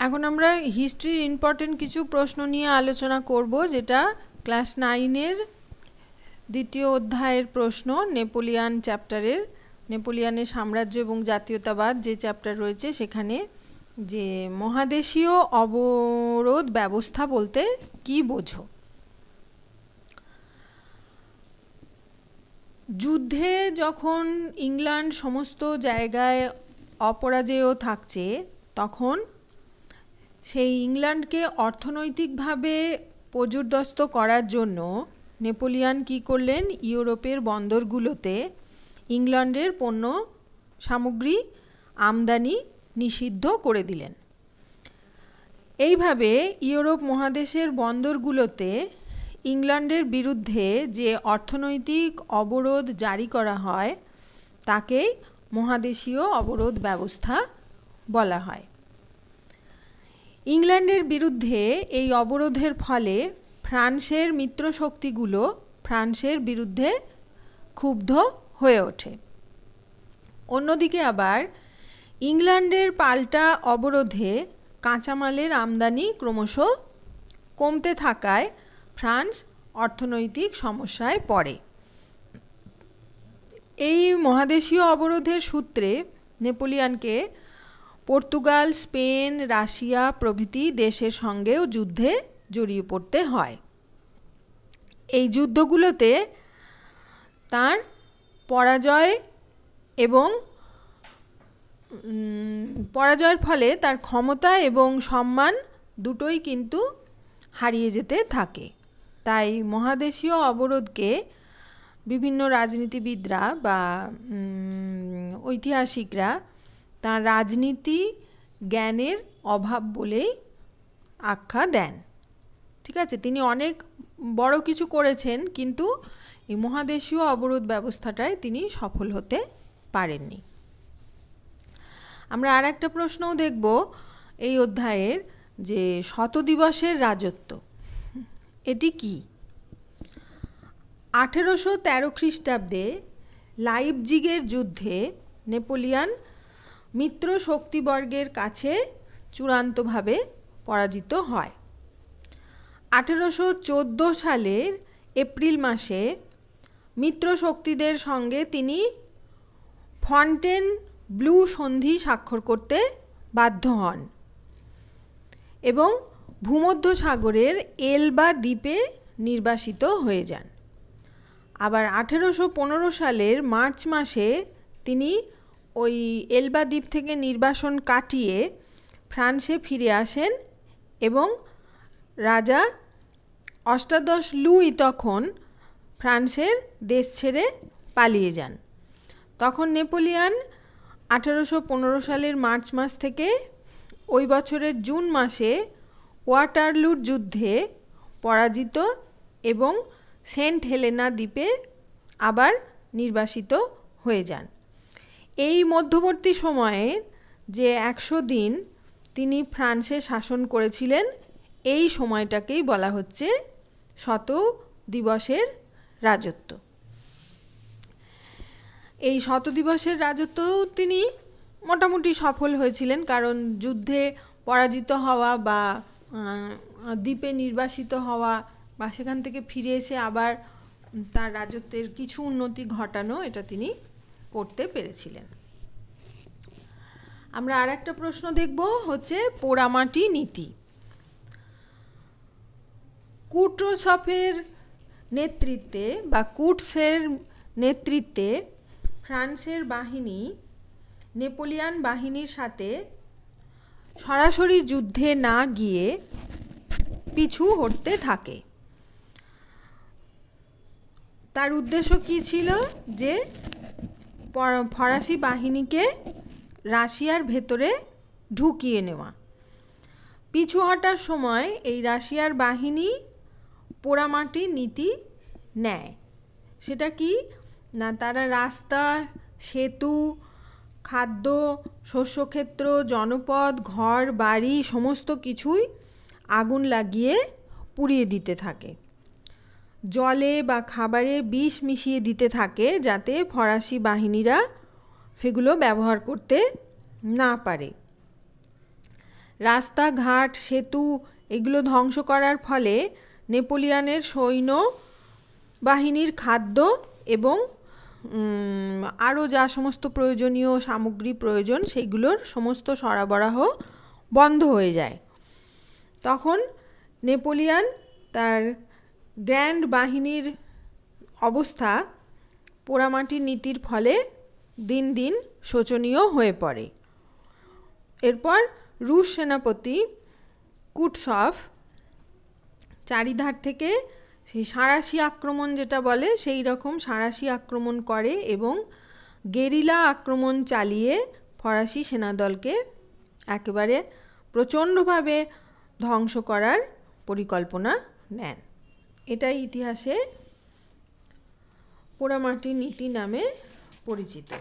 এখন আমরা হিস্ট্রির ইম্পর্টেন্ট কিছু প্রশ্ন নিয়ে আলোচনা করব, যেটা ক্লাস 9-এর দ্বিতীয় অধ্যায়ের প্রশ্ন, নেপোলিয়ান চ্যাপ্টারের, নেপোলিয়ানের সাম্রাজ্য এবং জাতীয়তাবাদ যে চ্যাপ্টার রয়েছে সেখানে, যে মহাদেশীয় অবরোধ ব্যবস্থা বলতে কি বোঝো। যুদ্ধে যখন ইংল্যান্ড সমস্ত জায়গায় অপরাজেয় থাকছে, তখন সেই ইংল্যান্ডকে অর্থনৈতিকভাবে পর্যুদস্ত করার জন্য নেপোলিয়ান কি করলেন, ইউরোপের বন্দরগুলোতে ইংল্যান্ডের পণ্য সামগ্রী আমদানি নিষিদ্ধ করে দিলেন। এইভাবে ইউরোপ মহাদেশের বন্দরগুলোতে ইংল্যান্ডের বিরুদ্ধে যে অর্থনৈতিক অবরোধ জারি করা হয় তাকেই মহাদেশীয় অবরোধ ব্যবস্থা বলা হয়। ইংল্যান্ডের বিরুদ্ধে এই অবরোধের ফলে ফ্রান্সের মিত্রশক্তিগুলো ফ্রান্সের বিরুদ্ধে ক্ষুব্ধ হয়ে ওঠে। অন্যদিকে আবার ইংল্যান্ডের পাল্টা অবরোধে কাঁচামালের আমদানি ক্রমশ কমতে থাকায় ফ্রান্স অর্থনৈতিক সমস্যায় পড়ে। এই মহাদেশীয় অবরোধের সূত্রে নেপোলিয়ানকে পর্তুগাল, স্পেন, রাশিয়া প্রভৃতি দেশের সঙ্গেও যুদ্ধে জড়িয়ে পড়তে হয়। এই যুদ্ধগুলোতে তার পরাজয় এবং পরাজয়ের ফলে তার ক্ষমতা এবং সম্মান দুটোই কিন্তু হারিয়ে যেতে থাকে। তাই মহাদেশীয় অবরোধকে বিভিন্ন রাজনীতিবিদরা বা ঐতিহাসিকরা তার রাজনীতি জ্ঞানের অভাব বলেই আখ্যা দেন। ঠিক আছে, তিনি অনেক বড় কিছু করেছেন, কিন্তু এই মহাদেশীয় অবরোধ ব্যবস্থাটায় তিনি সফল হতে পারেননি। আমরা আর একটা প্রশ্নও দেখব এই অধ্যায়ের, যে শতদিবসের রাজত্ব এটি কি। 1813 খ্রিস্টাব্দে লাইপজিগের যুদ্ধে নেপোলিয়ান মিত্র শক্তিবর্গের কাছে চূড়ান্তভাবে পরাজিত হয়। 1814 সালের এপ্রিল মাসে মিত্র শক্তিদের সঙ্গে তিনি ফন্টেনব্লু সন্ধি স্বাক্ষর করতে বাধ্য হন এবং ভূমধ্যসাগরের এলবা দ্বীপে নির্বাসিত হয়ে যান। আবার 1815 সালের মার্চ মাসে তিনি ওই এলবা দ্বীপ থেকে নির্বাসন কাটিয়ে ফ্রান্সে ফিরে আসেন এবং রাজা অষ্টাদশ লুই তখন ফ্রান্সের দেশ ছেড়ে পালিয়ে যান। তখন নেপোলিয়ান 1815 সালের মার্চ মাস থেকে ওই বছরের জুন মাসে ওয়াটারলুর যুদ্ধে পরাজিত এবং সেন্ট হেলেনা দ্বীপে আবার নির্বাসিত হয়ে যান। এই মধ্যবর্তী সময়ে যে 100 দিন তিনি ফ্রান্সে শাসন করেছিলেন, এই সময়টাকেই বলা হচ্ছে শত দিবসের রাজত্ব। এই শত দিবসের রাজত্ব তিনি মোটামুটি সফল হয়েছিলেন, কারণ যুদ্ধে পরাজিত হওয়া বা দ্বীপে নির্বাসিত হওয়া বা সেখান থেকে ফিরে এসে আবার তার রাজত্বের কিছু উন্নতি ঘটানো, এটা তিনি করতে পেরেছিলেন। আমরা আর একটা প্রশ্ন দেখব, হচ্ছে পোড়ামাটি নীতি। কুট্রোসফের নেতৃত্বে বা কুটসের নেতৃত্বে ফ্রান্সের বাহিনী নেপোলিয়ান বাহিনীর সাথে সরাসরি যুদ্ধে না গিয়ে পিছু হটতে থাকে। তার উদ্দেশ্য কি ছিল, যে ফরাসি বাহিনীকে রাশিয়ার ভেতরে ঢুকিয়ে নেওয়া। পিছু হটার সময় এই রাশিয়ার বাহিনী পোড়ামাটি নীতি নেয়। সেটা কি না, তারা রাস্তা, সেতু, খাদ্য, শস্যক্ষেত্র, জনপদ, ঘর বাড়ি সমস্ত কিছুই আগুন লাগিয়ে পুড়িয়ে দিতে থাকে। জলে বা খাবারে বিষ মিশিয়ে দিতে থাকে, যাতে ফরাসি বাহিনীরা সেগুলো ব্যবহার করতে না পারে। রাস্তাঘাট সেতু এগুলো ধ্বংস করার ফলে নেপোলিয়নের সৈন্য বাহিনীর খাদ্য এবং আরও যা সমস্ত প্রয়োজনীয় সামগ্রী প্রয়োজন সেইগুলোর সমস্ত সরবরাহ বন্ধ হয়ে যায়। তখন নেপোলিয়ন তার গ্র্যান্ড বাহিনীর অবস্থা পোড়ামাটির নীতির ফলে দিন দিন শোচনীয় হয়ে পড়ে। এরপর রুশ সেনাপতি কুটসভ চারিধার থেকে সেই সাঁড়াশি আক্রমণ যেটা বলে সেই রকম সাঁড়াশি আক্রমণ করে এবং গেরিলা আক্রমণ চালিয়ে ফরাসি সেনাদলকে একেবারে প্রচণ্ডভাবে ধ্বংস করার পরিকল্পনা নেন। এটাই ইতিহাসে পোড়ামাটির নীতি নামে পরিচিত।